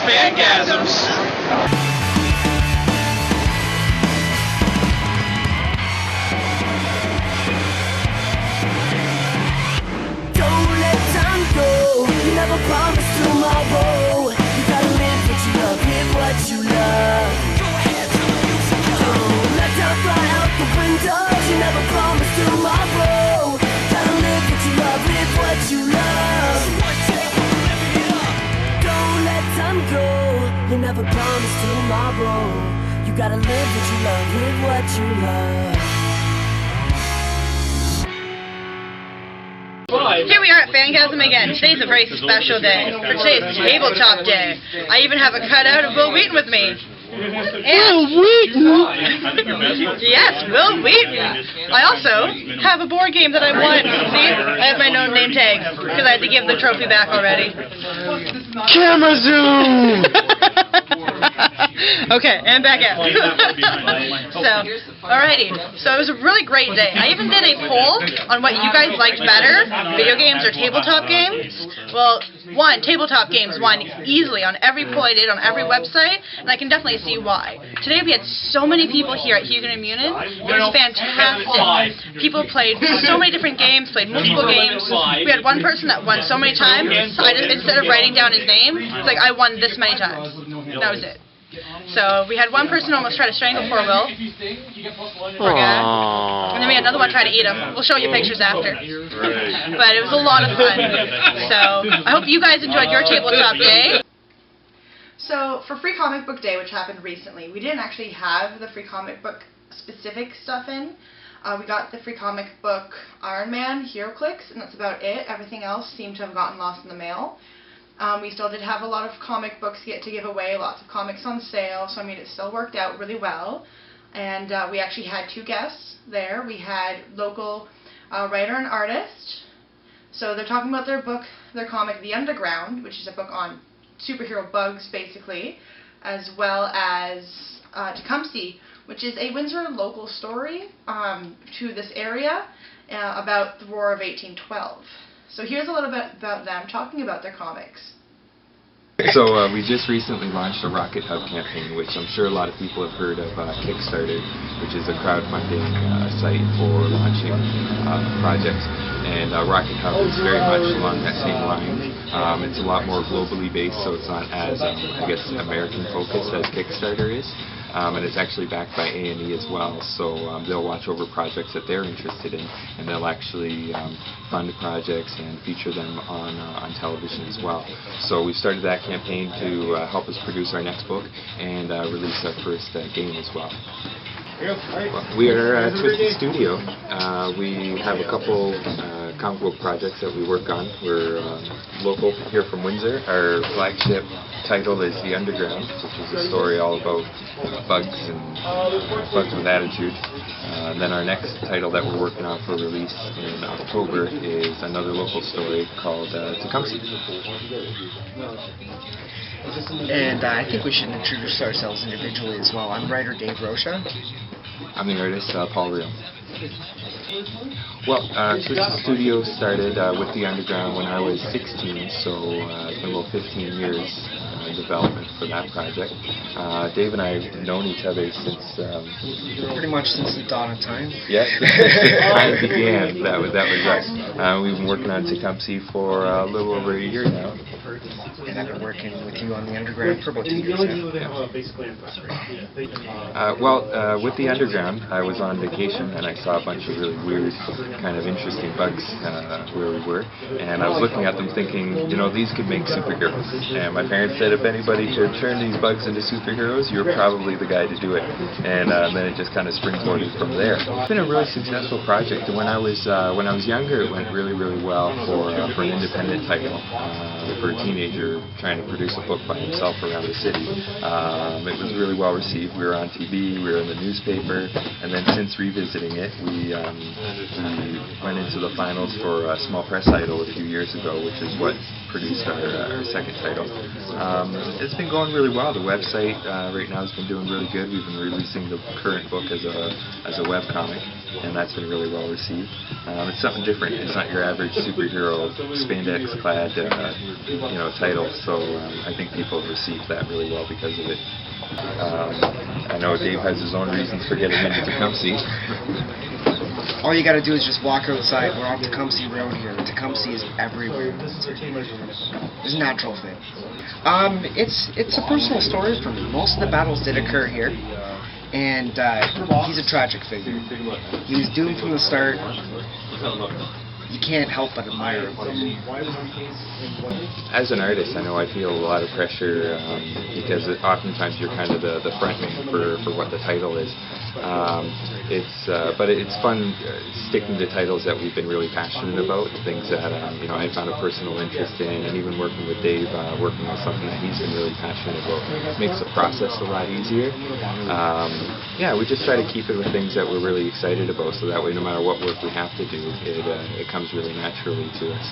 FanGasms. Never promise tomorrow. You gotta live what you love, live what you love. Don't let time fly out the windows. You never promise tomorrow. Gotta live what you love, live what you love. Don't let time go. You never promise tomorrow. You gotta live what you love, live what you love. Here we are at FanGasm again. Today's a very special day. For today's tabletop day. I even have a cutout of Will Wheaton with me. Will Wheaton? Yes, Will Wheaton. I also have a board game that I won. See? I have my known name tag because I had to give the trophy back already. Camera zoom! Okay, and back out. So, alrighty. So it was a really great day. I even did a poll on what you guys liked better, video games or tabletop games. Well, tabletop games won easily on every poll I did on every website, and I can definitely see why. Today we had so many people here at Hugin and Munin. It was fantastic. People played so many different games, played multiple games. We had one person that won so many times, so instead of writing down his name, it's like, I won this many times. That was it. So we had one person almost try to strangle poor Will. Poor guy. And then we had another one try to eat him. We'll show you pictures after. But it was a lot of fun. So I hope you guys enjoyed your tabletop day. So for Free Comic Book Day, which happened recently, we didn't actually have the free comic book specific stuff in. We got the free comic book Iron Man HeroClix, and that's about it. Everything else seemed to have gotten lost in the mail. We still did have a lot of comic books to give away, lots of comics on sale, so I mean it still worked out really well. And we actually had two guests there. We had local writer and artist. So they're talking about their book, their comic, The Underground, which is a book on superhero bugs basically, as well as Tecumseh, which is a Windsor local story to this area about the War of 1812. So here's a little bit about them talking about their comics. So we just recently launched a Rocket Hub campaign, which I'm sure a lot of people have heard of Kickstarter, which is a crowdfunding site for launching projects. And Rocket Hub is very much along that same line. It's a lot more globally based, so it's not as, I guess, American focused as Kickstarter is. And it's actually backed by A&E as well, so they'll watch over projects that they're interested in, and they'll actually fund projects and feature them on television as well. So we started that campaign to help us produce our next book and release our first game as well. We are a Twisted Studio. We have a couple comic book projects that we work on. We're local here from Windsor. Our flagship title is The Underground, which is a story all about bugs and bugs with attitude. Then our next title that we're working on for release in October is another local story called Tecumseh. And I think we should introduce ourselves individually as well. I'm writer Dave Rocha. I'm the artist Paul Real. Well, Twisted Studio started with The Underground when I was 16, so it's been about 15 years in development for that project. Dave and I have known each other since... pretty much since the dawn of time. Yes, time began. That was us. We've been working on Tecumseh for a little over a year now. And I've been working with you on The Underground for about 2 years now. With The Underground, I was on vacation and I saw a bunch of really weird, kind of interesting bugs where we were. And I was looking at them thinking, you know, these could make superheroes. And my parents said if anybody could turn these bugs into superheroes, you're probably the guy to do it. And then it just kind of springboarded from there. It's been a really successful project. When I was younger, it went really, really well for an independent title. For a teenager trying to produce a book by himself around the city. It was really well received. We were on TV, we were in the newspaper, and then since revisiting it, We went into the finals for Small Press Idol a few years ago, which is what produced our second title. It's been going really well. The website right now has been doing really good. We've been releasing the current book as a webcomic, and that's been really well received. It's something different. It's not your average superhero spandex-clad title, so I think people have received that really well because of it. I know Dave has his own reasons for getting into Tecumseh. All you gotta do is just walk outside. We're on Tecumseh Road here. Tecumseh is everywhere. It's a natural fit. It's a personal story for me. Most of the battles did occur here, and he's a tragic figure. He was doomed from the start. You can't help but admire him. As an artist, I know I feel a lot of pressure because oftentimes you're kind of the frontman for what the title is. But it's fun sticking to titles that we've been really passionate about, things that I found a personal interest in, and even working with Dave, working on something that he's been really passionate about, makes the process a lot easier. We just try to keep it with things that we're really excited about, so that way no matter what work we have to do, it comes really naturally to us.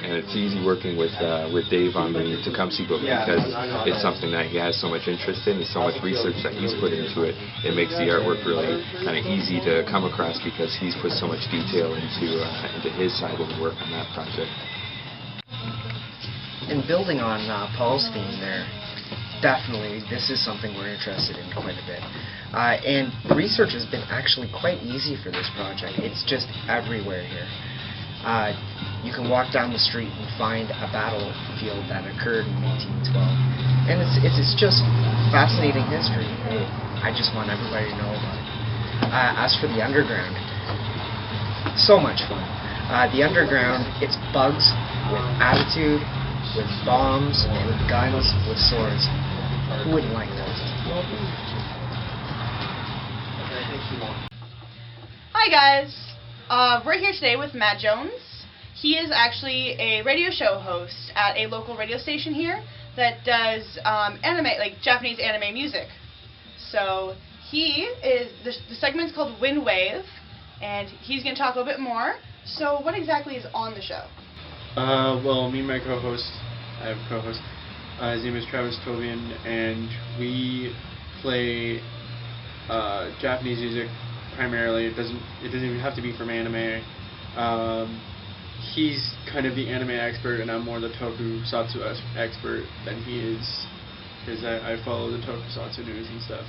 And it's easy working with Dave on the Tecumseh book because it's something that he has so much interest in, and so much research that he's put into it. It makes the artwork really kind of easy to come across because he's put so much detail into his side of the work on that project. And building on Paul's theme there, definitely this is something we're interested in quite a bit. And research has been actually quite easy for this project. It's just everywhere here. You can walk down the street and find a battlefield that occurred in 1812. And it's just fascinating history. I just want everybody to know about it. As for the underground, so much fun. The underground, it's bugs with attitude, with bombs, with guns, with swords. Who wouldn't like that? Hi guys, we're here today with Matt Jones. He is actually a radio show host at a local radio station here that does Japanese anime music. So the segment's called Wind Wave, and he's going to talk a little bit more. So what exactly is on the show? Well, me and my co-host, I have a co-host, his name is Travis Tobian, and we play Japanese music primarily. It doesn't even have to be from anime. He's kind of the anime expert, and I'm more the tokusatsu expert than he is, because I follow the tokusatsu news and stuff.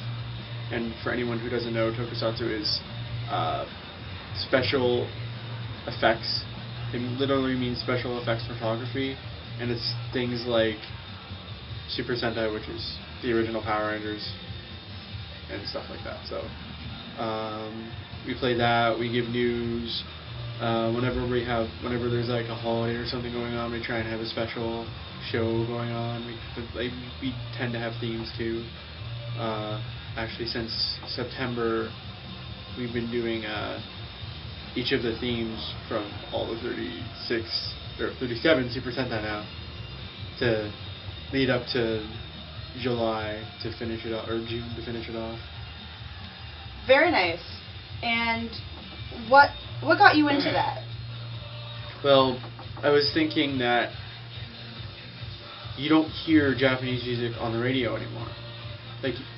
And for anyone who doesn't know, tokusatsu is special effects. It literally means special effects photography, and it's things like Super Sentai, which is the original Power Rangers, and stuff like that. So we play that. We give news. Whenever there's like a holiday or something going on, we try and have a special show going on. We tend to have themes too. Actually, since September, we've been doing each of the themes from all the 36 or 37 Super Sentai now to lead up to July to finish it off, or June to finish it off. Very nice. And what got you into that? Well, I was thinking that you don't hear Japanese music on the radio anymore.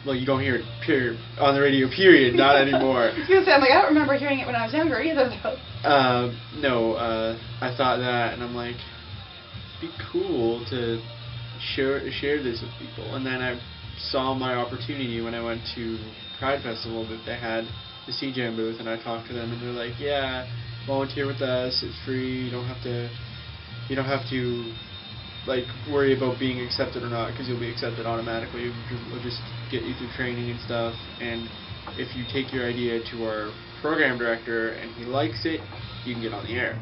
You don't hear it on the radio, period, not anymore. I was going to say, I don't remember hearing it when I was younger either, though. No, I thought that, and I'm like, it'd be cool to share this with people. And then I saw my opportunity when I went to Pride Festival that they had the CJAM booth, and I talked to them, and they're like, yeah, volunteer with us, it's free, you don't have to worry about being accepted or not, because you'll be accepted automatically. We'll just get you through training and stuff, and if you take your idea to our program director and he likes it, you can get on the air.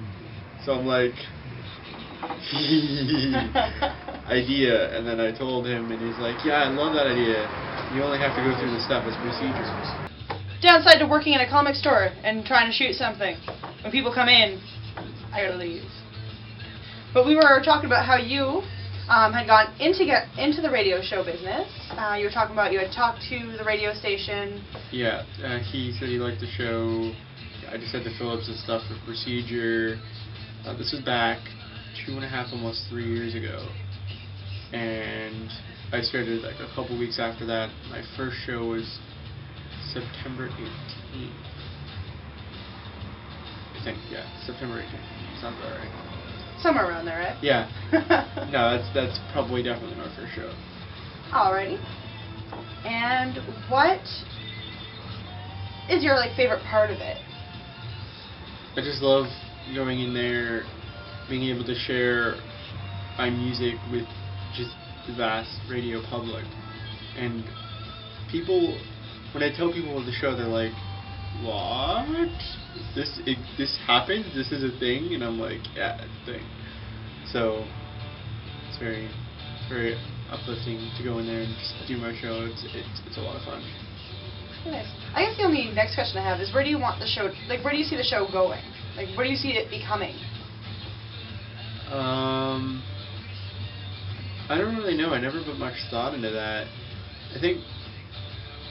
So I'm like, idea, and then I told him, and he's like, yeah, I love that idea. You only have to go through the stuff as procedures. Downside to working in a comic store and trying to shoot something. When people come in, I gotta leave. But we were talking about how you had gone into the radio show business. You were talking about you had talked to the radio station. Yeah, he said he liked the show. I just had to fill up some stuff for procedure. This was back 2.5, almost 3 years ago. And I started like a couple weeks after that. My first show was September 18th. I think, yeah, September 18th. Sounds about right. Somewhere around there, right? Yeah. No, that's probably definitely my first show. Alrighty. And what is your like favorite part of it? I just love going in there, being able to share my music with just the vast radio public. And people, when I tell people of the show, they're like, what? This happens? This is a thing? And I'm like, yeah, it's a thing. So it's very, very uplifting to go in there and just do my show. It's a lot of fun. Nice. I guess the only next question I have is, where do you want the show? Like, where do you see the show going? Like, where do you see it becoming? I don't really know. I never put much thought into that. I think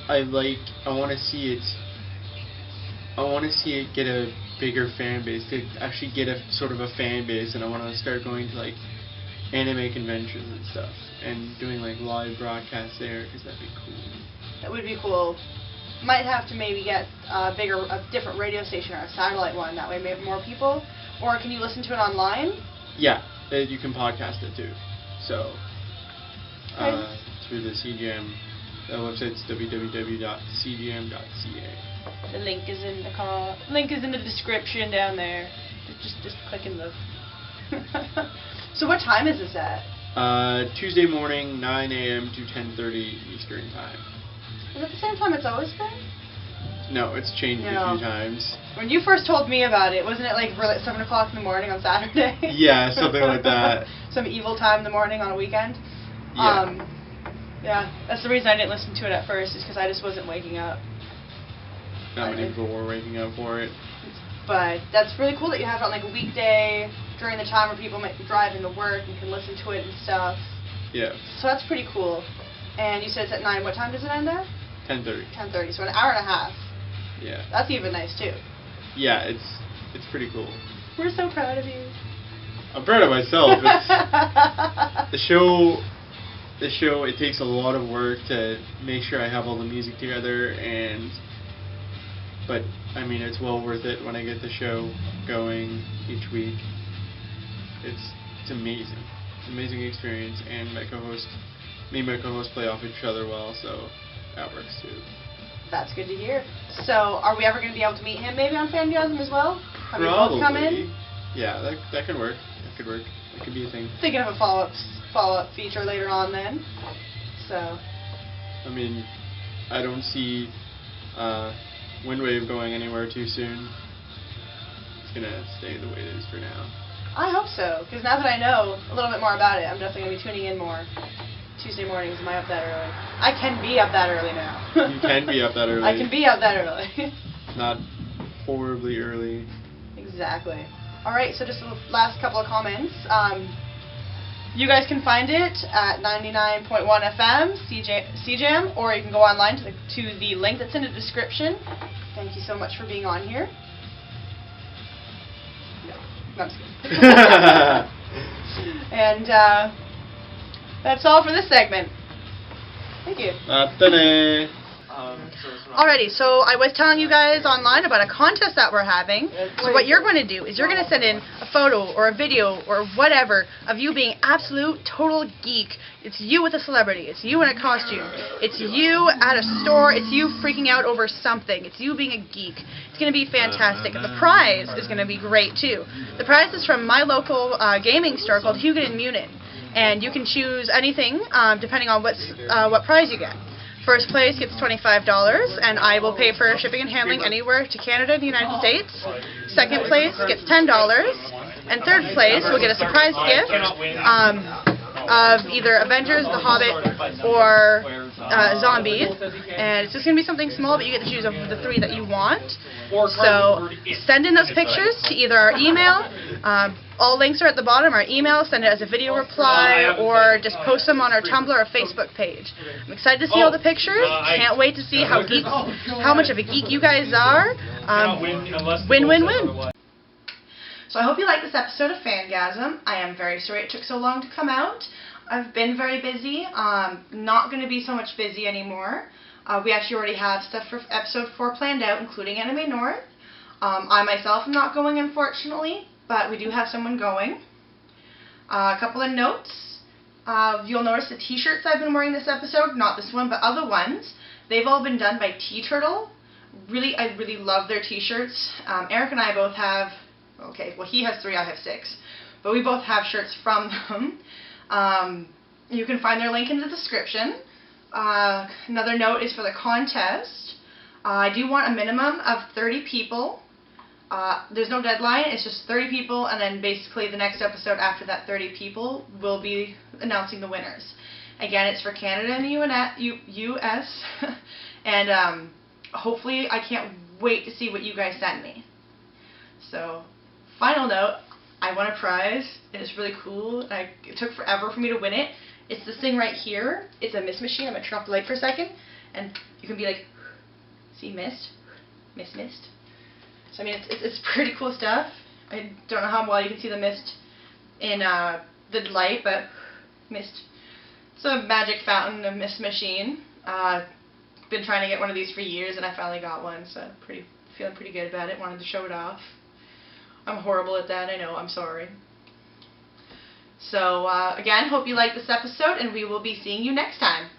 I want to see it get a bigger fan base, to actually get a sort of a fan base, and I want to start going to like anime conventions and stuff, and doing like live broadcasts there, because that'd be cool. That would be cool. Might have to maybe get a different radio station or a satellite one, that way maybe more people. Or can you listen to it online? Yeah, you can podcast it too. So, through the CJAM, the website's www.cjam.ca. The link is in the description down there. Just click in the. So what time is this at? Tuesday morning, 9 a.m. to 10:30 Eastern time. Is it the same time it's always been? No, it's changed a few times. When you first told me about it, wasn't it like 7 o'clock in the morning on Saturday? Yeah, something like that. Some evil time in the morning on a weekend? Yeah. Yeah, that's the reason I didn't listen to it at first, is because I just wasn't waking up. Not many people were waking up for it. But that's really cool that you have it on like a weekday during the time where people might be driving to work and can listen to it and stuff. Yeah. So that's pretty cool. And you said it's at 9. What time does it end at? 10:30. 10:30. So an hour and a half. Yeah. That's even nice too. Yeah, it's pretty cool. We're so proud of you. I'm proud of myself. The show, it takes a lot of work to make sure I have all the music together, but I mean, it's well worth it when I get the show going each week. It's amazing. It's an amazing experience, and me and my co-host play off each other well, so that works too. That's good to hear. So, are we ever going to be able to meet him maybe on FanGasm as well? Have Probably. You both come in? Yeah, that could work. That could work. That could be a thing. Thinking of a follow-up feature later on then. So. I mean, I don't see Windwave going anywhere too soon. It's gonna stay the way it is for now. I hope so, because now that I know a little bit more about it, I'm definitely going to be tuning in more. Tuesday mornings, am I up that early? I can be up that early now. You can be up that early. I can be up that early. Not horribly early. Exactly. Alright, so just the last couple of comments. You guys can find it at 99.1 FM, CJAM, or you can go online to the link that's in the description. Thank you so much for being on here. No, I'm just kidding. And that's all for this segment. Thank you. Alrighty, so I was telling you guys online about a contest that we're having. So what you're going to do is you're going to send in a photo or a video or whatever of you being absolute total geek. It's you with a celebrity. It's you in a costume. It's you at a store. It's you freaking out over something. It's you being a geek. It's going to be fantastic. The prize is going to be great too. The prize is from my local gaming store called Hugin and Munin. And you can choose anything depending on what prize you get. First place gets $25, and I will pay for shipping and handling anywhere to Canada and the United States. Second place gets $10, and third place will get a surprise gift of either Avengers, The Hobbit, or zombies, and it's just going to be something small, but you get to choose of the 3 that you want. So send in those pictures to either our email, all links are at the bottom, our email, send it as a video reply, or just post them on our Tumblr or Facebook page. I'm excited to see all the pictures, can't wait to see how much of a geek you guys are. Win, win, win. So I hope you liked this episode of FanGasm. I am very sorry it took so long to come out. I've been very busy, not going to be so much busy anymore. We actually already have stuff for episode 4 planned out, including Anime North. I myself am not going, unfortunately, but we do have someone going. A couple of notes. You'll notice the t-shirts I've been wearing this episode, not this one, but other ones, they've all been done by T-Turtle. I really love their t-shirts. Eric and I both have, okay, well he has 3, I have 6, but we both have shirts from them. You can find their link in the description. Another note is for the contest. I do want a minimum of 30 people. There's no deadline, it's just 30 people, and then basically the next episode after that 30 people will be announcing the winners. Again, it's for Canada and the US, and hopefully I can't wait to see what you guys send me. So, final note, I won a prize, and it's really cool. It took forever for me to win it. It's this thing right here. It's a mist machine. I'm going to turn off the light for a second, and you can be like, see mist? Mist, mist. So I mean, it's pretty cool stuff. I don't know how well you can see the mist in the light, but mist. It's a magic fountain, a mist machine. Been trying to get one of these for years, and I finally got one, so feeling pretty good about it. Wanted to show it off. I'm horrible at that, I know, I'm sorry. So, again, hope you liked this episode, and we will be seeing you next time.